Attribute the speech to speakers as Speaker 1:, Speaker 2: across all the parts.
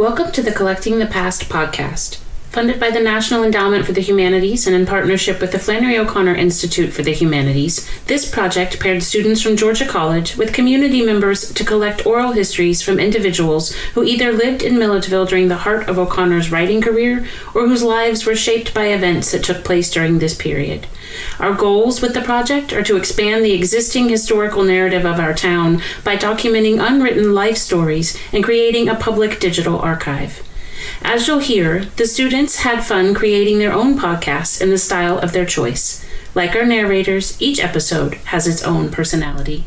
Speaker 1: Welcome to the Collecting the Past podcast. Funded by the National Endowment for the Humanities and in partnership with the Flannery O'Connor Institute for the Humanities, this project paired students from Georgia College with community members to collect oral histories from individuals who either lived in Milledgeville during the heart of O'Connor's writing career or whose lives were shaped by events that took place during this period. Our goals with the project are to expand the existing historical narrative of our town by documenting unwritten life stories and creating a public digital archive. As you'll hear, the students had fun creating their own podcasts in the style of their choice. Like our narrators, each episode has its own personality.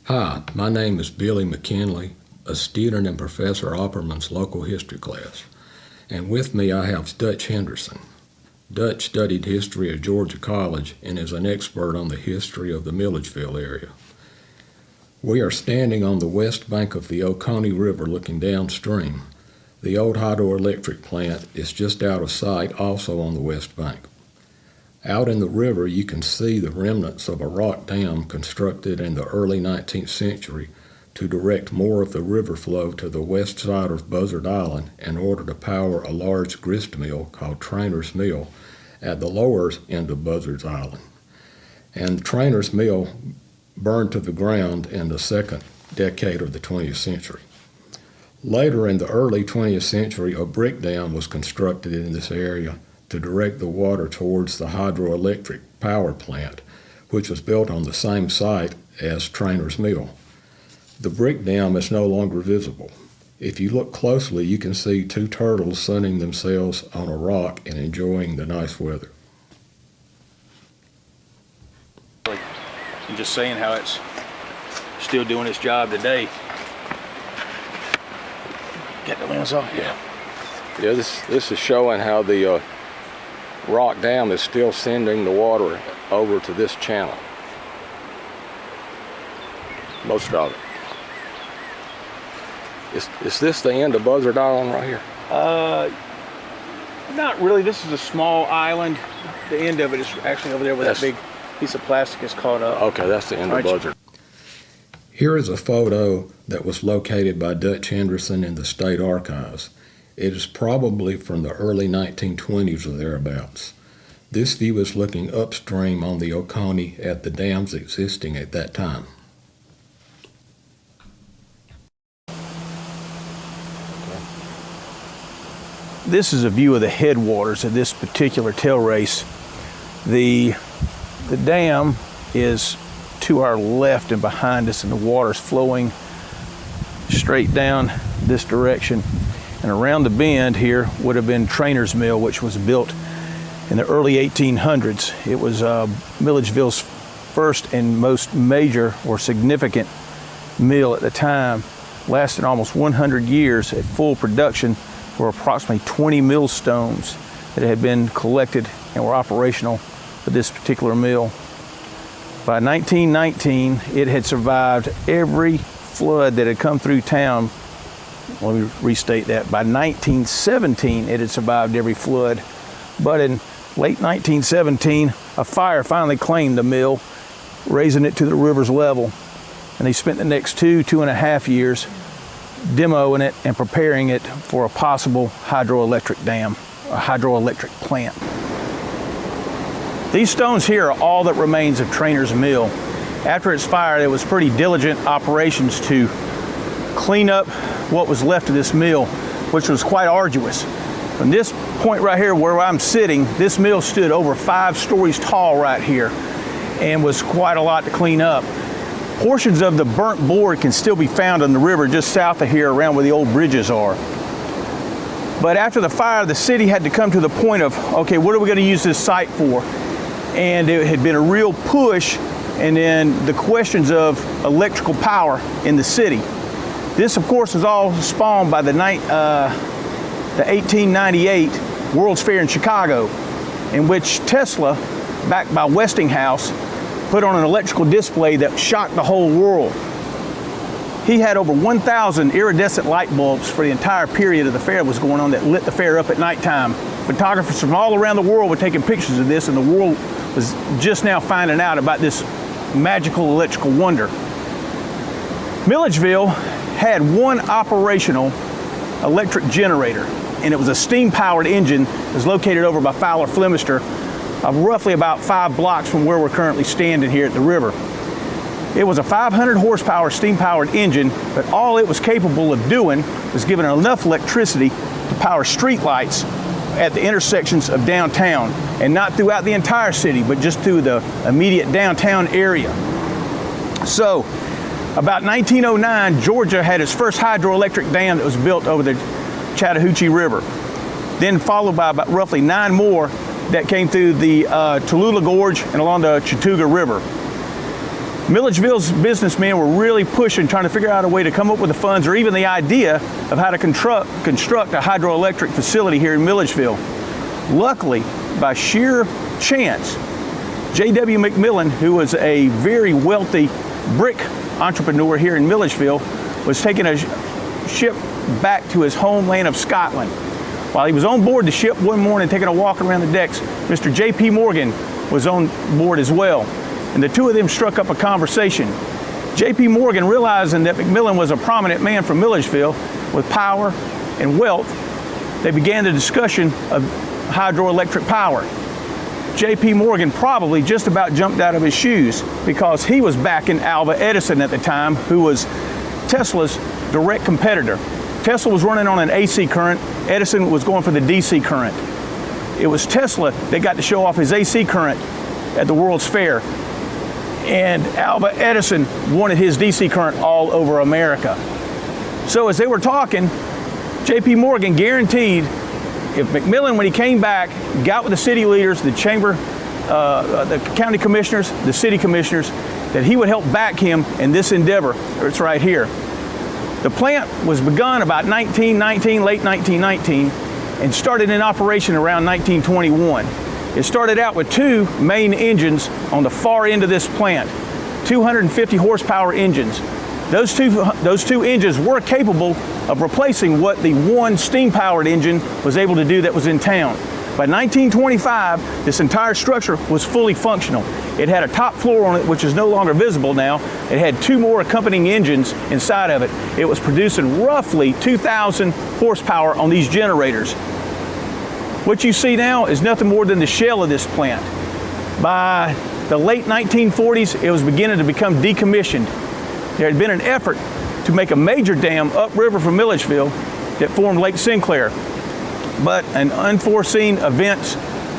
Speaker 2: Hi, my name is Billy McKinley, a student in Professor Opperman's local history class. And with me I have Dutch Henderson. Dutch studied history at Georgia College and is an expert on the history of the Milledgeville area. We are standing on the west bank of the Oconee River looking downstream. The Old Hydroelectric Plant is just out of sight, also on the west bank. Out in the river you can see the remnants of a rock dam constructed in the early 19th century to direct more of the river flow to the west side of Buzzard Island in order to power a large grist mill called Trainer's Mill at the lower end of Buzzard's Island. And Trainer's Mill burned to the ground in the second decade of the 20th century. Later in the early 20th century, a brick dam was constructed in this area to direct the water towards the hydroelectric power plant, which was built on the same site as Trainer's Mill. The brick dam is no longer visible. If you look closely, you can see two turtles sunning themselves on a rock and enjoying the nice weather.
Speaker 3: And just saying how it's still doing its job today. Get the lens off?
Speaker 2: Yeah, this is showing how the rock dam is still sending the water over to this channel. Most of it. Is this the end of Buzzard Island right here?
Speaker 3: Not really. This is a small island. The end of it is actually over there where that big piece of plastic is caught up.
Speaker 2: Okay, that's the end of Buzzard. Here is a photo that was located by Dutch Henderson in the state archives. It is probably from the early 1920s or thereabouts. This view is looking upstream on the Oconee at the dams existing at that time.
Speaker 3: This is a view of the headwaters of this particular tail race. The dam is to our left and behind us, and the water's flowing straight down this direction. And around the bend here would have been Trainer's Mill, which was built in the early 1800s. It was Milledgeville's first and most major or significant mill at the time. Lasted almost 100 years at full production for approximately 20 millstones that had been collected and were operational for this particular mill. By 1919, it had survived every flood that had come through town. Let me restate that. By 1917, it had survived every flood. But in late 1917, a fire finally claimed the mill, raising it to the river's level. And they spent the next two and a half years demoing it and preparing it for a possible hydroelectric dam, a hydroelectric plant. These stones here are all that remains of Trainer's Mill. After its fire, there was pretty diligent operations to clean up what was left of this mill, which was quite arduous. From this point right here where I'm sitting, this mill stood over 5 stories tall right here and was quite a lot to clean up. Portions of the burnt board can still be found in the river just south of here around where the old bridges are. But after the fire, the city had to come to the point of, okay, what are we going to use this site for? And it had been a real push, and then the questions of electrical power in the city. This, of course, was all spawned by the 1898 World's Fair in Chicago, in which Tesla, backed by Westinghouse, put on an electrical display that shocked the whole world. He had over 1,000 iridescent light bulbs for the entire period of the fair was going on that lit the fair up at nighttime. Photographers from all around the world were taking pictures of this, and the world was just now finding out about this magical electrical wonder. Milledgeville had one operational electric generator, and it was a steam-powered engine that was located over by Fowler Flemister, roughly about 5 blocks from where we're currently standing here at the river. It was a 500 horsepower steam-powered engine, but all it was capable of doing was giving enough electricity to power street lights at the intersections of downtown, and not throughout the entire city, but just through the immediate downtown area. So, about 1909, Georgia had its first hydroelectric dam that was built over the Chattahoochee River. Then followed by about roughly 9 more that came through the Tallulah Gorge and along the Chattooga River. Milledgeville's businessmen were really pushing, trying to figure out a way to come up with the funds or even the idea of how to construct a hydroelectric facility here in Milledgeville. Luckily, by sheer chance, J.W. McMillan, who was a very wealthy brick entrepreneur here in Milledgeville, was taking a ship back to his homeland of Scotland. While he was on board the ship one morning taking a walk around the decks, Mr. J.P. Morgan was on board as well, and the two of them struck up a conversation. J.P. Morgan, realizing that McMillan was a prominent man from Milledgeville with power and wealth, they began the discussion of hydroelectric power. J.P. Morgan probably just about jumped out of his shoes because he was backing Alva Edison at the time, who was Tesla's direct competitor. Tesla was running on an AC current, Edison was going for the DC current. It was Tesla that got to show off his AC current at the World's Fair, and Alva Edison wanted his DC current all over America. So as they were talking, J.P. Morgan guaranteed if McMillan, when he came back, got with the city leaders, the chamber, the county commissioners, the city commissioners, that he would help back him in this endeavor. It's right here. The plant was begun about late 1919, and started in operation around 1921. It started out with 2 main engines on the far end of this plant, 250 horsepower engines. Those two engines were capable of replacing what the one steam-powered engine was able to do that was in town. By 1925, this entire structure was fully functional. It had a top floor on it, which is no longer visible now. It had 2 more accompanying engines inside of it. It was producing roughly 2,000 horsepower on these generators. What you see now is nothing more than the shell of this plant. By the late 1940s, it was beginning to become decommissioned. There had been an effort to make a major dam upriver from Milledgeville that formed Lake Sinclair. But an unforeseen event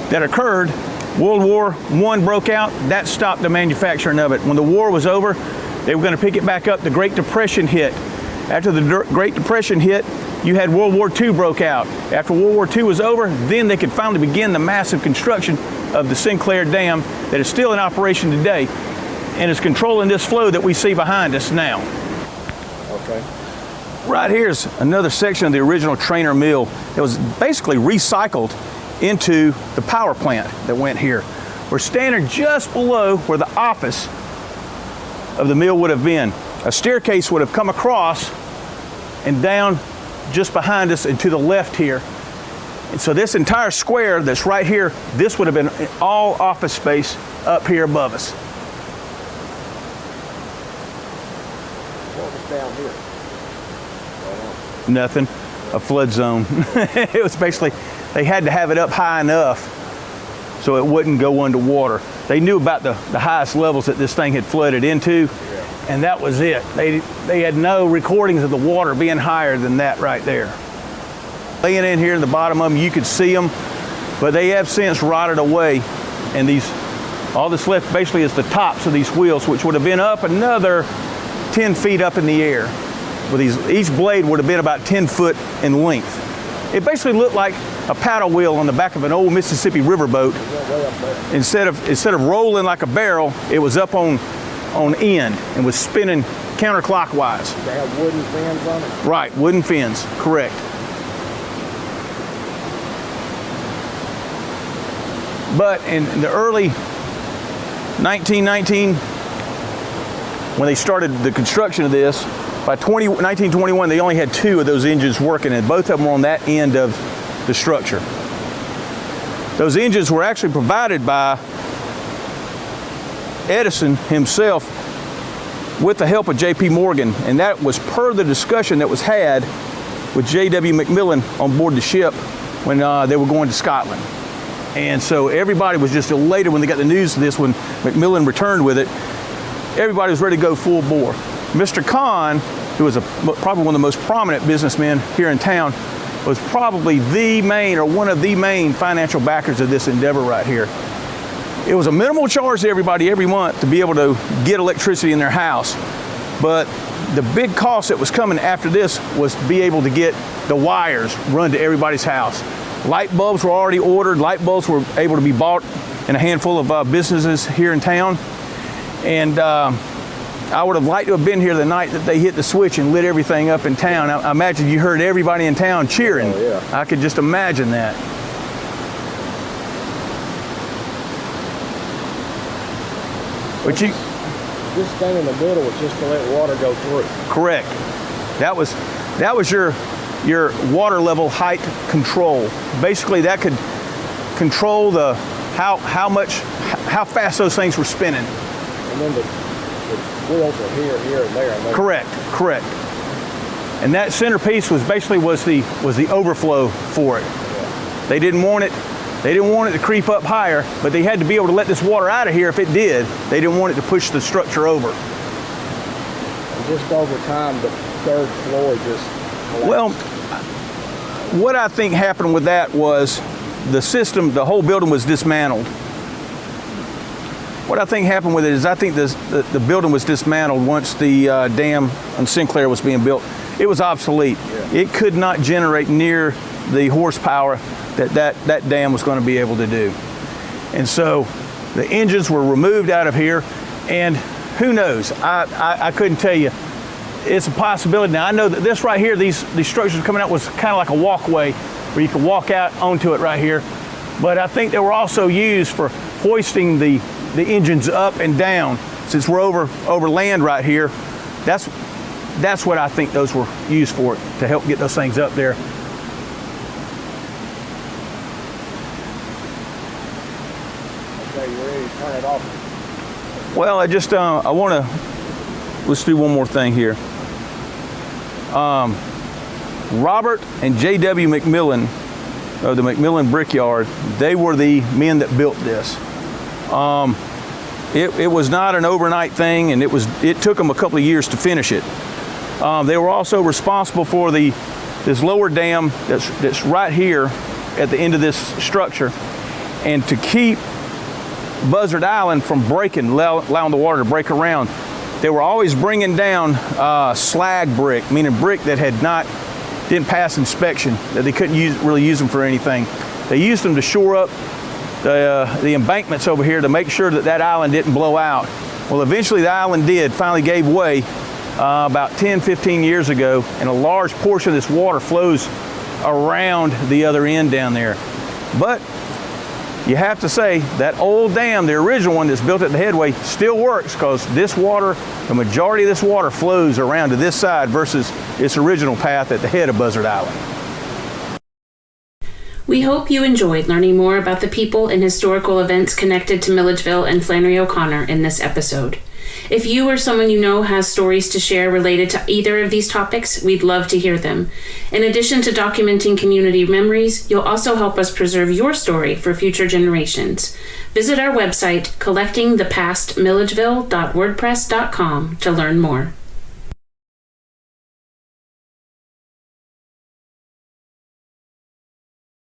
Speaker 3: that occurred, World War I broke out, that stopped the manufacturing of it. When the war was over, they were going to pick it back up. The Great Depression hit. After the Great Depression hit, you had World War II broke out. After World War II was over, then they could finally begin the massive construction of the Sinclair Dam that is still in operation today and is controlling this flow that we see behind us now.
Speaker 2: Okay.
Speaker 3: Right here is another section of the original Trainer mill that was basically recycled into the power plant that went here. We're standing just below where the office of the mill would have been. A staircase would have come across and down just behind us and to the left here. And so this entire square that's right here, this would have been all office space up here above us.
Speaker 2: What was down here?
Speaker 3: Nothing, a flood zone. It was basically, they had to have it up high enough so it wouldn't go underwater. They knew about the highest levels that this thing had flooded into, and that was it. They had no recordings of the water being higher than that right there. Laying in here in the bottom of them, you could see them, but they have since rotted away, and all that's left basically is the tops of these wheels, which would have been up another 10 feet up in the air. Each blade would have been about 10 foot in length. It basically looked like a paddle wheel on the back of an old Mississippi riverboat. Instead of rolling like a barrel, it was up on end and was spinning counterclockwise.
Speaker 2: They have wooden fins on it?
Speaker 3: Right, wooden fins, correct. But in the early 1919, when they started the construction of this, by 1921, they only had 2 of those engines working, and both of them were on that end of the structure. Those engines were actually provided by Edison himself with the help of J.P. Morgan, and that was per the discussion that was had with J.W. McMillan on board the ship when they were going to Scotland. And so everybody was just elated when they got the news of this when McMillan returned with it. Everybody was ready to go full bore. Mr. Kahn, who was probably one of the most prominent businessmen here in town, was probably the main or one of the main financial backers of this endeavor right here. It was a minimal charge to everybody every month to be able to get electricity in their house. But the big cost that was coming after this was to be able to get the wires run to everybody's house. Light bulbs were already ordered. Light bulbs were able to be bought in a handful of businesses here in town. And I would have liked to have been here the night that they hit the switch and lit everything up in town. I imagine you heard everybody in town cheering.
Speaker 2: Oh, yeah.
Speaker 3: I could just imagine that. But you,
Speaker 2: This thing in the middle was just to let water go through.
Speaker 3: correct. That was your water level height control. Basically, that could control the how fast those things were spinning.
Speaker 2: And then the wheels were here, and there. And there.
Speaker 3: Correct. And that centerpiece was basically the overflow for it.
Speaker 2: Yeah.
Speaker 3: They didn't want it to creep up higher, but they had to be able to let this water out of here if it did. They didn't want it to push the structure over.
Speaker 2: And just over time, the third floor just collapsed.
Speaker 3: Well, what I think happened with that was the whole building was dismantled. What I think happened with it is I think the building was dismantled once the dam on Sinclair was being built. It was obsolete.
Speaker 2: Yeah.
Speaker 3: It could not generate near the horsepower that dam was going to be able to do. And so the engines were removed out of here, and who knows? I couldn't tell you. It's a possibility. Now I know that this right here, these structures coming out was kind of like a walkway where you could walk out onto it right here. But I think they were also used for hoisting the engines up and down. Since we're over land right here, that's what I think those were used for, to help get those things up there.
Speaker 2: Okay, you ready to turn it off?
Speaker 3: Well, I want to, let's do one more thing here. Robert and J.W. McMillan of the McMillan Brickyard, they were the men that built this. It was not an overnight thing, and it took them a couple of years to finish it. They were also responsible for this lower dam that's right here at the end of this structure, and to keep Buzzard Island from breaking, allowing the water to break around. They were always bringing down slag brick, meaning brick that didn't pass inspection, that they couldn't really use them for anything. They used them to shore up the embankments over here to make sure that island didn't blow out. Well, eventually the island finally gave way about 10-15 years ago, and a large portion of this water flows around the other end down there. But you have to say that old dam, the original one that's built at the headway, still works, because the majority of this water flows around to this side versus its original path at the head of Buzzard Island.
Speaker 1: We hope you enjoyed learning more about the people and historical events connected to Milledgeville and Flannery O'Connor in this episode. If you or someone you know has stories to share related to either of these topics, we'd love to hear them. In addition to documenting community memories, you'll also help us preserve your story for future generations. Visit our website, collectingthepastmilledgeville.wordpress.com, to learn more.